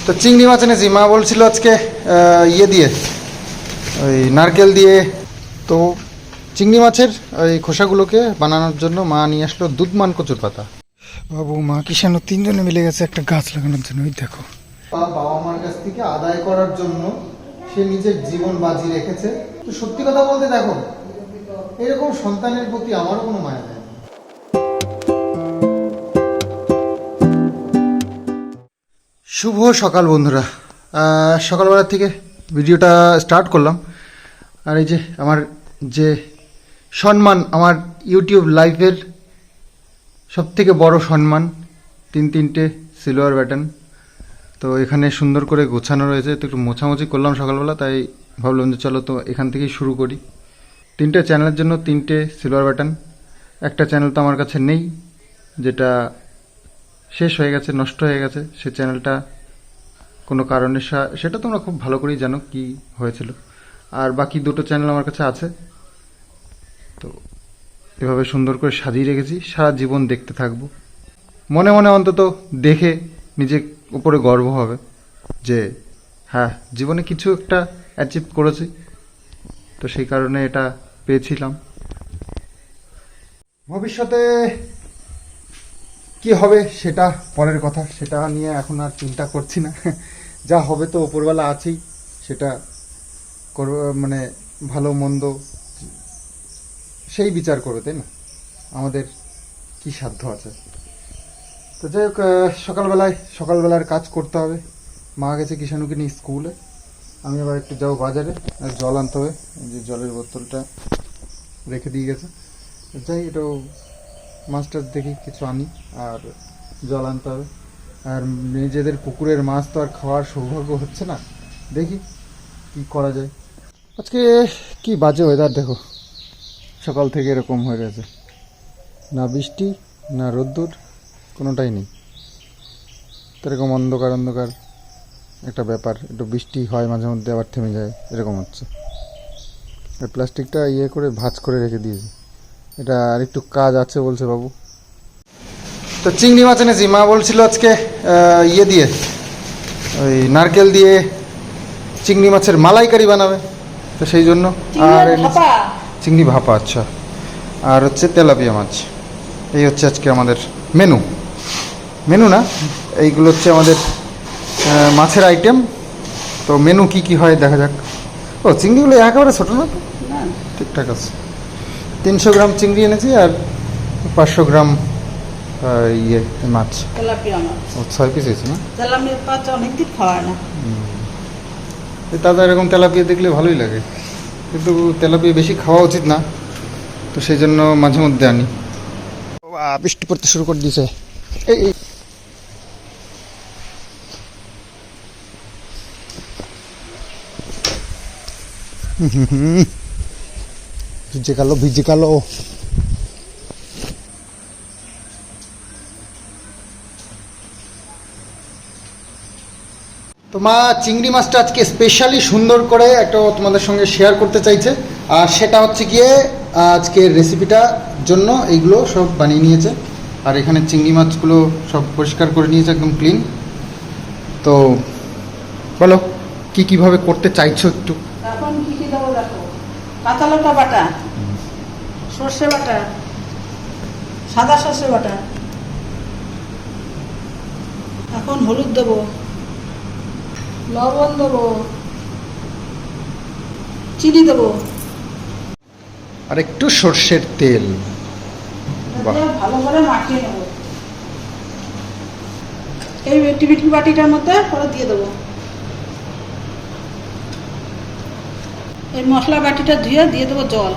তো চিংড়ি মাছ এনেছি, মা বলছিল আজকে ইয়ে দিয়ে ওই নারকেল দিয়ে। তো চিংড়ি মাছের ওই খোসাগুলোকে বানানোর জন্য মা নিয়ে আসলো দুধমান কচুর পাতা। বাবু মা কিষানু তিনজনে মিলে গেছে একটা গাছ লাগানোর জন্য। ওই দেখো, বাবা মার কাছ থেকে আদায় করার জন্য সে নিজের জীবন বাজি রেখেছে। তো সত্যি কথা বলতে দেখো, এরকম সন্তানের প্রতি আমারও কোনো মায়া নেই। শুভ সকাল বন্ধুরা, সকালবেলা থেকে ভিডিওটা স্টার্ট করলাম। আর এই যে আমার যে সম্মান, আমার ইউটিউব লাইফের সবথেকে বড় সম্মান, তিনটে সিলভার ব্যাটন। তো এখানে সুন্দর করে গোছানো রয়েছে, তো একটু মোছামুছি করলাম সকালবেলা, তাই ভাবলাম যে চলো তো এখান থেকেই শুরু করি। 3টে চ্যানেলের জন্য 3টে সিলভার ব্যাটন। একটা চ্যানেল তো আমার কাছে নেই, যেটা শেষ হয়ে গেছে, নষ্ট হয়ে গেছে। সে চ্যানেলটা কোনো কারণে সেটা তোমরা খুব ভালো করেই জানো কি হয়েছিল। আর বাকি 2টো চ্যানেল আমার কাছে আছে। তো এভাবে সুন্দর করে সাজিয়ে রেখেছি, সারা জীবন দেখতে থাকবো। মনে মনে অন্তত দেখে নিজের উপরে গর্ব হবে যে হ্যাঁ, জীবনে কিছু একটা অ্যাচিভ করেছি। তো সেই কারণে এটা পেয়েছিলাম। ভবিষ্যতে কি হবে সেটা পরের কথা, সেটা নিয়ে এখন আর চিন্তা করছি না। যা হবে তো ওপরওয়ালা আছেই, সেটা মানে ভালো মন্দ সেই বিচার করবে, তাই না? আমাদের কি সাধ্য আছে? তো যাই হোক, সকালবেলার কাজ করতে হবে। মা গেছে কিষানুকে নিয়ে স্কুলে, আমি আবার একটু যাবো বাজারে, আর জল আনতে হবে। এই যে জলের বোতলটা রেখে দিয়ে গেছে, যাই একটু মাছ টাছ দেখি কিছু আনি আর জল আনতে হবে। আর নিজেদের পুকুরের মাছ তো আর খাওয়ার সৌভাগ্য হচ্ছে না, দেখি কি করা যায়। আজকে কি বাজে ওয়েদার দেখো, সকাল থেকে এরকম হয়ে গেছে, না বৃষ্টি না রোদ্দুর, কোনোটাই নেই। এরকম অন্ধকার অন্ধকার একটা ব্যাপার, একটু বৃষ্টি হয় মাঝে মধ্যে আবার থেমে যায়, এরকম হচ্ছে। আর প্লাস্টিকটা ইয়ে করে ভাঁজ করে রেখে দিয়েছি, এটা আর একটু কাজ আছে বলছে বাবু। তো চিংড়ি মাছ এনেছি, মা বলছিল আজকে ইয়ে দিয়ে ওই নারকেল দিয়ে চিংড়ি মাছের মালাইকারি বানাবে, তো সেই জন্য। আর চিংড়ি ভাপা, আচ্ছা। আর হচ্ছে তেলাপিয়া মাছ। এই হচ্ছে আজকে আমাদের মেনু না, এইগুলো হচ্ছে আমাদের মাছের আইটেম। তো মেনু কি কি হয় দেখা যাক। ও চিংড়িগুলো একেবারে ছোটো না তো, ঠিকঠাক আছে। 300 গ্রাম চিংড়ি এনেছি আর 500 গ্রাম ইয়ে মাছ। ও 6 পিস হয়েছে না? তাদের এরকম তেলাপিয়া দেখলে ভালোই লাগে, কিন্তু তেলাপিয়া বেশি খাওয়া উচিত না, তো সেই জন্য মাঝে মধ্যে আনি। বৃষ্টি পড়তে শুরু করে দিয়েছে। এই ভিজে কালো। তো মা চিংড়ি মাছটা আজকে স্পেশালি সুন্দর করে একটা তোমাদের সঙ্গে শেয়ার করতে চাইছে। আর সেটা হচ্ছে গিয়ে আজকের রেসিপিটার জন্য এইগুলো সব বানিয়ে নিয়েছে। আর এখানে চিংড়ি মাছগুলো সব পরিষ্কার করে নিয়েছে, একদম ক্লিন। তো বলো কিভাবে করতে চাইছো একটু। এখন কি দেবো দেখো, কাঁচা লঙ্কা বাটা, সর্ষে বাটা, সাদা সর্ষে বাটা, এখন হলুদ দেবো, লবণ দেবো, চিনি দেবো, আর একটু সর্ষের তেল। ভালো করে মাখিয়ে নেবো। এই টিবিটি বাটিটার মধ্যে পরে দিয়ে দেবো। এই মশলা বাটিটা ধুয়ে দিয়ে দেবো জল,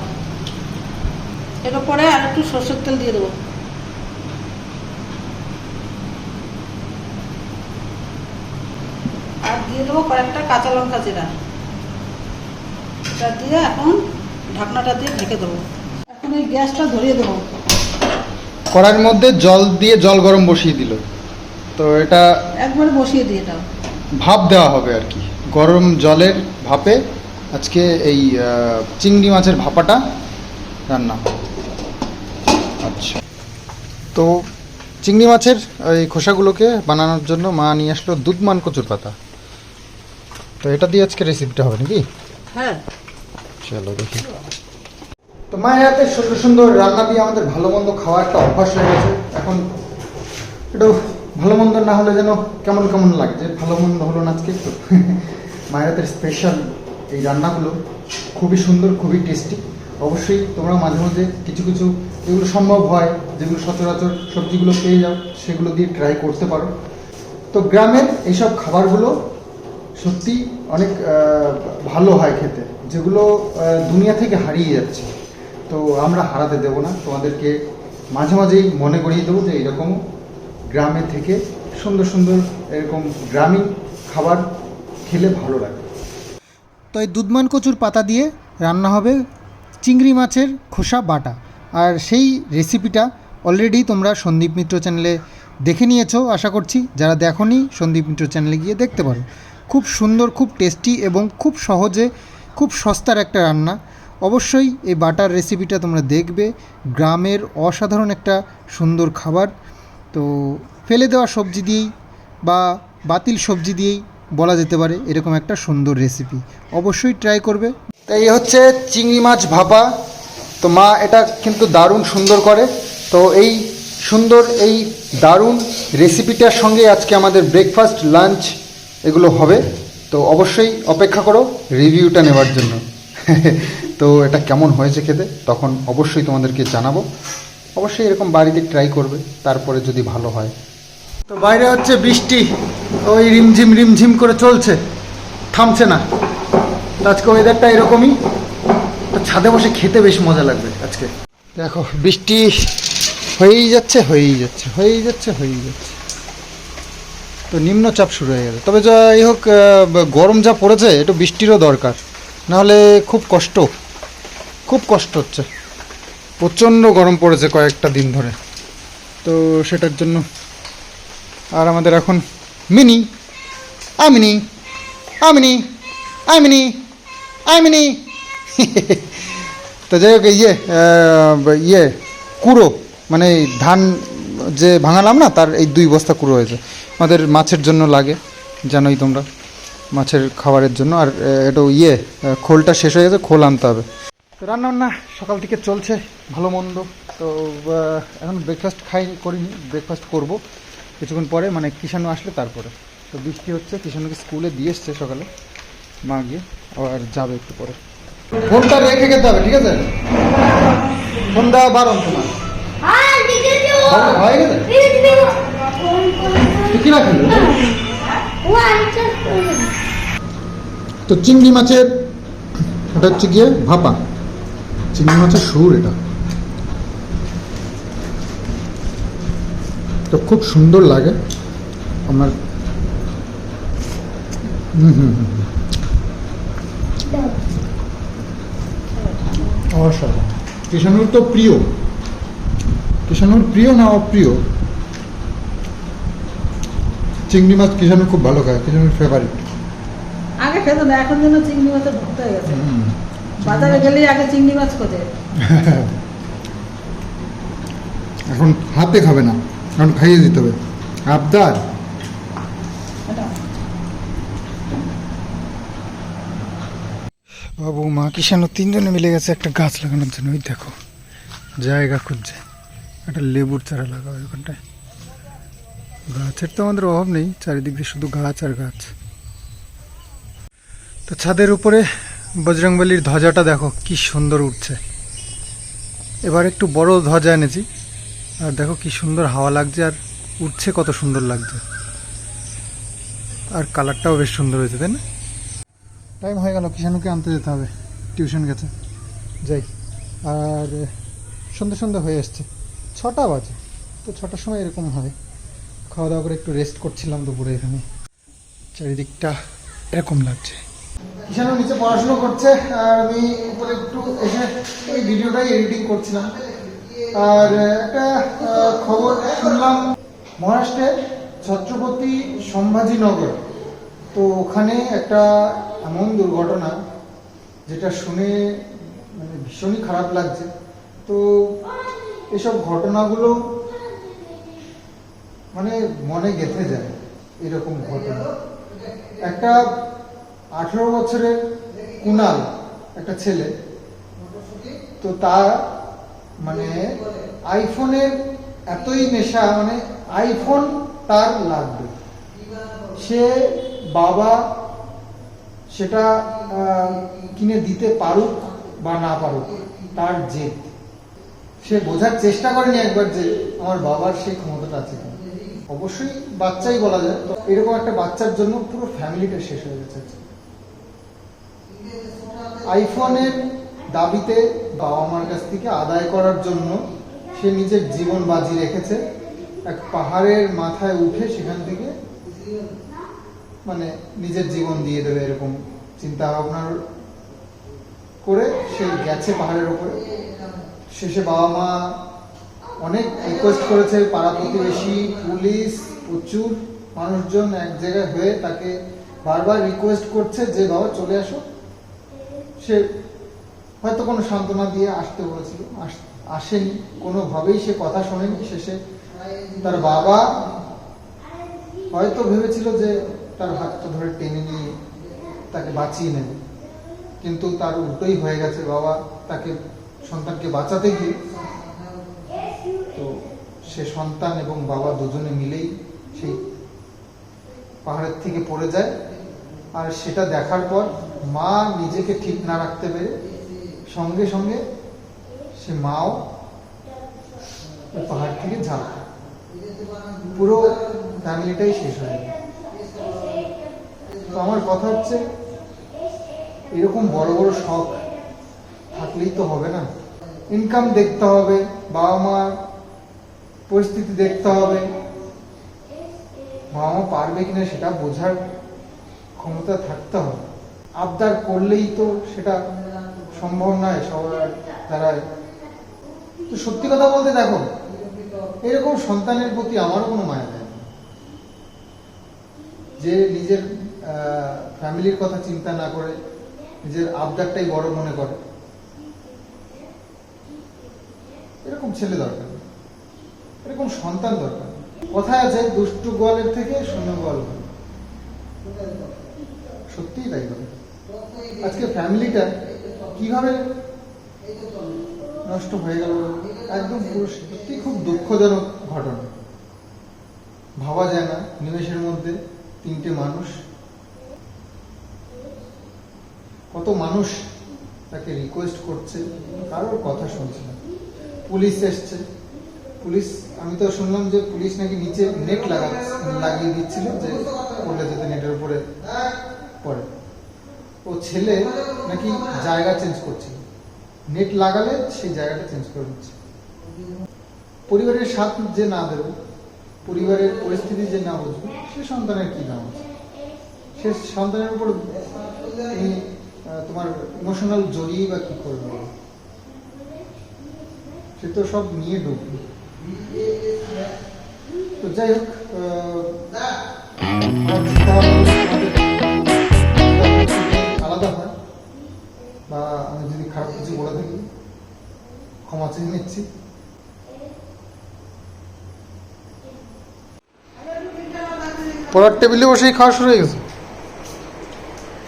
এর পরে আর একটু সর্ষের তেল দিয়ে দেবো। আর দিয়ে দেবো কয়েকটা কাঁচা লঙ্কা জিরা। এটা দিয়ে এখন ঢাকনাটা দিয়ে ঢেকে দেবো। এখন এই গ্যাসটা ধরিয়ে দেবো। কড়াইয়ের মধ্যে জল গরম বসিয়ে দিল, তো এটা একবারে বসিয়ে দিয়ে দাও, ভাপ দেওয়া হবে আর কি। গরম জলের ভাপে আজকে এই চিংড়ি মাছের ভাপাটা রান্না। আচ্ছা, তো চিংড়ি মাছের এই খোসাগুলোকে বানানোর জন্য মা নিয়ে আসলো দুধমান কচুর পাতা। তো এটা দিয়ে আজকে রেসিপিটা হবে নাকি? হ্যাঁ, চলো দেখি। তো মায়ের হাতে সুন্দর সুন্দর রান্না দিয়ে আমাদের ভালো মন্দ খাওয়া একটা অভ্যাস হয়ে গেছে। এখন একটু ভালো মন্দ না হলে যেন কেমন কেমন লাগছে, ভালো মন্দ হলো না আজকে একটু। মায়ের হাতের স্পেশাল এই রান্নাগুলো খুবই সুন্দর, খুবই টেস্টি। অবশ্যই তোমরা মাঝে মাঝে কিছু কিছু যেগুলো সম্ভব হয়, যেগুলো সচরাচর সবজিগুলো পেয়ে যাও, সেগুলো দিয়ে ট্রাই করতে পারো। তো গ্রামের এইসব খাবারগুলো সত্যি অনেক ভালো হয় খেতে, যেগুলো দুনিয়া থেকে হারিয়ে যাচ্ছে। তো আমরা হারাতে দেবো না, তোমাদেরকে মাঝে মাঝেই মনে করিয়ে দেবো যে এইরকম গ্রামে থেকে সুন্দর সুন্দর এরকম গ্রামীণ খাবার খেলে ভালো লাগে। তো এই দুধমান কচুর পাতা দিয়ে রান্না হবে চিংড়ি মাছের খোসা বাটা। আর সেই রেসিপিটা অলরেডি তোমরা সন্দীপ মিত্র চ্যানেলে দেখে নিয়েছো আশা করছি। যারা দেখোনি সন্দীপ মিত্র চ্যানেলে গিয়ে দেখতে পারো। খুব সুন্দর, খুব টেস্টি এবং খুব সহজে, খুব সস্তার একটা রান্না। অবশ্যই এই বাটার রেসিপিটা তোমরা দেখবে। গ্রামের অসাধারণ একটা সুন্দর খাবার। তো ফেলে দেওয়া সবজি দিয়েই বা বাতিল সবজি দিয়েই বলা যেতে পারে এরকম একটা সুন্দর রেসিপি। অবশ্যই ট্রাই করবে। তাই এই হচ্ছে চিংড়ি মাছ ভাপা। তো মা এটা কিন্তু দারুণ সুন্দর করে। তো এই সুন্দর এই দারুণ রেসিপিটার সঙ্গে আজকে আমাদের ব্রেকফাস্ট, লাঞ্চ এগুলো হবে। তো অবশ্যই অপেক্ষা করো রিভিউটা নেওয়ার জন্য। তো এটা কেমন হয়েছে খেতে তখন অবশ্যই তোমাদেরকে জানাবো। অবশ্যই এরকম বাড়িতে ট্রাই করবে, তারপরে যদি ভালো হয়। তো বাইরে হচ্ছে বৃষ্টি, ওই রিমঝিম রিমঝিম করে চলছে, থামছে না। তো আজকে ওয়েদারটা এরকমই। তো ছাদে বসে খেতে বেশ মজা লাগবে আজকে। দেখো বৃষ্টি হয়েই যাচ্ছে, হয়েই যাচ্ছে, হয়েই যাচ্ছে, হয়েই যাচ্ছে। তো নিম্নচাপ শুরু হয়ে গেছে। তবে যাই হোক, গরম যা পড়েছে একটু বৃষ্টিরও দরকার, নাহলে খুব কষ্ট, খুব কষ্ট হচ্ছে। প্রচণ্ড গরম পড়েছে কয়েকটা দিন ধরে। তো সেটার জন্য আর আমাদের এখন মিনি আমিনি আমিনি আমিনি আমিনি। তো যাই হোক, ইয়ে কুড়ো মানে ধান যে ভাঙালাম না, তার এই 2 বস্তা কুড়ো হয়েছে। আমাদের মাছের জন্য লাগে, জানোই তোমরা, মাছের খাবারের জন্য। আর একটু খোলটা শেষ হয়ে গেছে, খোল আনতে হবে। তো রান্নাবান্না সকাল থেকে চলছে ভালো মন্দ। তো এখন ব্রেকফাস্ট করিনি, ব্রেকফাস্ট করব কিছুক্ষণ পরে, মানে কিষাণু আসলে তারপরে। তো বৃষ্টি হচ্ছে, কিষাণুকে স্কুলে দিয়ে এসছে সকালে মা গিয়ে, আবার যাবে একটু পরে। ফোনটা রেখে খেতে হবে, ঠিক আছে? ফোন দেওয়া বারণ তোমার। হয়ে গেছে? তুই কি রাখলি? তো চিংড়ি মাছের এটা হচ্ছে গিয়ে ভাপা, চিংড়ি মাছের সুর এটা। তো খুব সুন্দর লাগে আমার। অসাধারণ। কিষাণুর তো প্রিয়, কিষাণুর প্রিয় না অপ্রিয় চিংড়ি মাছ। কিষাণু খুব ভালো খায়, কিষাণুর ফেভারিট। আগে খেতো না, এখন যেন চিংড়ি মাছের ভক্ত হয়ে গেছে। বাজারে গেলেই আগে চিংড়ি মাছ খোঁজে। এখন হাতে খাবে না, এখন খাইয়ে দিতে হবে, আবদার। বাবু মা কিষাণু 3 জনে মিলে গেছে একটা গাছ লাগানোর জন্য। ওই দেখো জায়গা খুঁজছে, একটা লেবুর চারা লাগাবে ওখানটায়। গাছের তো আমাদের অভাব নেই, চারিদিক দিয়ে শুধু গাছ আর গাছ। তো ছাদের উপরে বজরংবলির ধ্বজাটা দেখো কি সুন্দর উঠছে। এবার একটু বড় ধ্বজা এনেছি, আর দেখো কি সুন্দর হাওয়া লাগছে, আর উঠছে কত সুন্দর লাগছে। আর কালারটাও বেশ সুন্দর হয়েছে, তাই না? টাইম হয়ে গেল, কিষাণুকে আনতে যেতে হবে, টিউশন গেছে। যাই। আর সন্ধ্যে সন্ধ্যে হয়ে এসছে, 6টা বাজে। তো 6টার সময় এরকম হয়। খাওয়া দাওয়া করে একটু রেস্ট করছিলাম দুপুরে। এখানে চারিদিকটা এরকম লাগছে। কিষাণু নিচে পড়াশুনো করছে, আর আমি উপরে একটু এসে এই ভিডিওটাই এডিটিং করছিলাম। আর একটা খবর শুনলাম, মহারাষ্ট্রের ছত্রপতি সম্ভাজিনগর, তো ওখানে একটা এমন দুর্ঘটনা যেটা শুনে মানে ভীষণই খারাপ লাগছে। তো এসব ঘটনাগুলো মানে মনে গেঁথে যায় এরকম ঘটনা। একটা 18 বছরের কুনাল একটা ছেলে, তো তার মানে আইফোনের এতই নেশা, মানে আইফোন তার লাগবে। সে বাবা সেটা কিনে দিতে পারুক বা না পারুক, তার জেদ। সে বোঝার চেষ্টা করেনি একবার যে আমার বাবার সেই ক্ষমতাটা আছে কিনা। অবশ্যই বাচ্চাই বলা যায়, তো এরকম একটা বাচ্চার জন্য পুরো ফ্যামিলিটা শেষ হয়ে গেছে। আইফোনের দাবিতে বাবা মার কাছ থেকে আদায় করার জন্য সে নিজের জীবন বাজি রেখেছে। এক পাহাড়ের মাথায় উঠে সেখান থেকে মানে নিজের জীবন দিয়ে দেবে এরকম চিন্তা ভাবনা করে সে গেছে পাহাড়ের উপরে। শেষে বাবা মা অনেক রিকোয়েস্ট করেছে, পাড়া প্রতিবেশী, পুলিশ, প্রচুর মানুষজন এক জায়গায় হয়ে তাকে বারবার রিকোয়েস্ট করছে যে বাবা চলে আসো। সে হয়তো কোনো সান্ত্বনা দিয়ে আসতে বলেছিল, আসেনি, কোনোভাবেই সে কথা শোনেনি। শেষে তার বাবা হয়তো ভেবেছিল যে তার হাতটা ধরে টেনে নিয়ে তাকে বাঁচিয়ে নেবে, কিন্তু তার উল্টোই হয়ে গেছে। বাবা তাকে সন্তানকে বাঁচাতে গিয়ে তো সে সন্তান এবং বাবা দুজনে মিলেই সেই পাহাড়ের থেকে পড়ে যায়। আর সেটা দেখার পর মা নিজেকে ঠিক না রাখতে পেরে সঙ্গে সঙ্গে সে মাও পাহাড় থেকে ঝাঁপ, পুরো ফ্যামিলিটাই শেষ হয়ে যায়। তো আমার কথা হচ্ছে, এরকম বড় বড় শখ থাকলেই তো হবে না। ইনকাম দেখতে হবে, বাবা মার পরিস্থিতি দেখতে হবে, বাবা মা পারবে কিনা সেটা বোঝার ক্ষমতা থাকতে হবে। আবদার করলেই তো সেটা সম্ভব নয় সবার দ্বারাই। তো সত্যি কথা বলতে দেখো, এরকম সন্তানের প্রতি আমারও কোনো মায়া নেই, যে নিজের ফ্যামিলির কথা চিন্তা না করে নিজের আবদারটাই বড় মনে করে। এরকম ছেলে দরকার, এরকম সন্তান দরকার। কথায় আছে, দুষ্টু গোয়ালের থেকে শূন্য গোয়াল ভালো। সত্যিই তাই হবে। আজকে ফ্যামিলিটা কিভাবে নষ্ট হয়ে গেল, একদম পুরো সত্যি খুব দুঃখজনক ঘটনা। ভাবা যায় না নিমেষের মধ্যে 3টে মানুষ, কত মানুষ তাকে রিকোয়েস্ট করছে, কারোর কথা শুনছে না। পুলিশ এসছে, পুলিশ, আমি তো শুনলাম যে পুলিশ নাকি নিচে নেট লাগিয়ে দিচ্ছিল যে পড়লে যাতে নেটের উপরে পড়ে। ও ছেলে নাকি জায়গা চেঞ্জ করছিল, নেট লাগালে সেই জায়গাটা চেঞ্জ করে দিচ্ছে। পরিবারের সাথ যে না দেবে, পরিবারের পরিস্থিতি যে না বুঝবে, সে সন্তানের কি দাম আছে? সে সন্তানের উপর তোমার ইমোশনাল জড়িয়ে বা কি করবে? সে তো সব নিয়ে ডুববে। তো যাই হোক, আলাদা হয়, বা আমি যদি খারাপ কিছু বলে থাকি ক্ষমা চেয়ে নিচ্ছি। পড়ার টেবিলে বসেই খাওয়া শুরু হয়ে গেছে,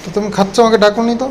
তো তুমি খাচ্ছ, আমাকে ডাকুনি তো।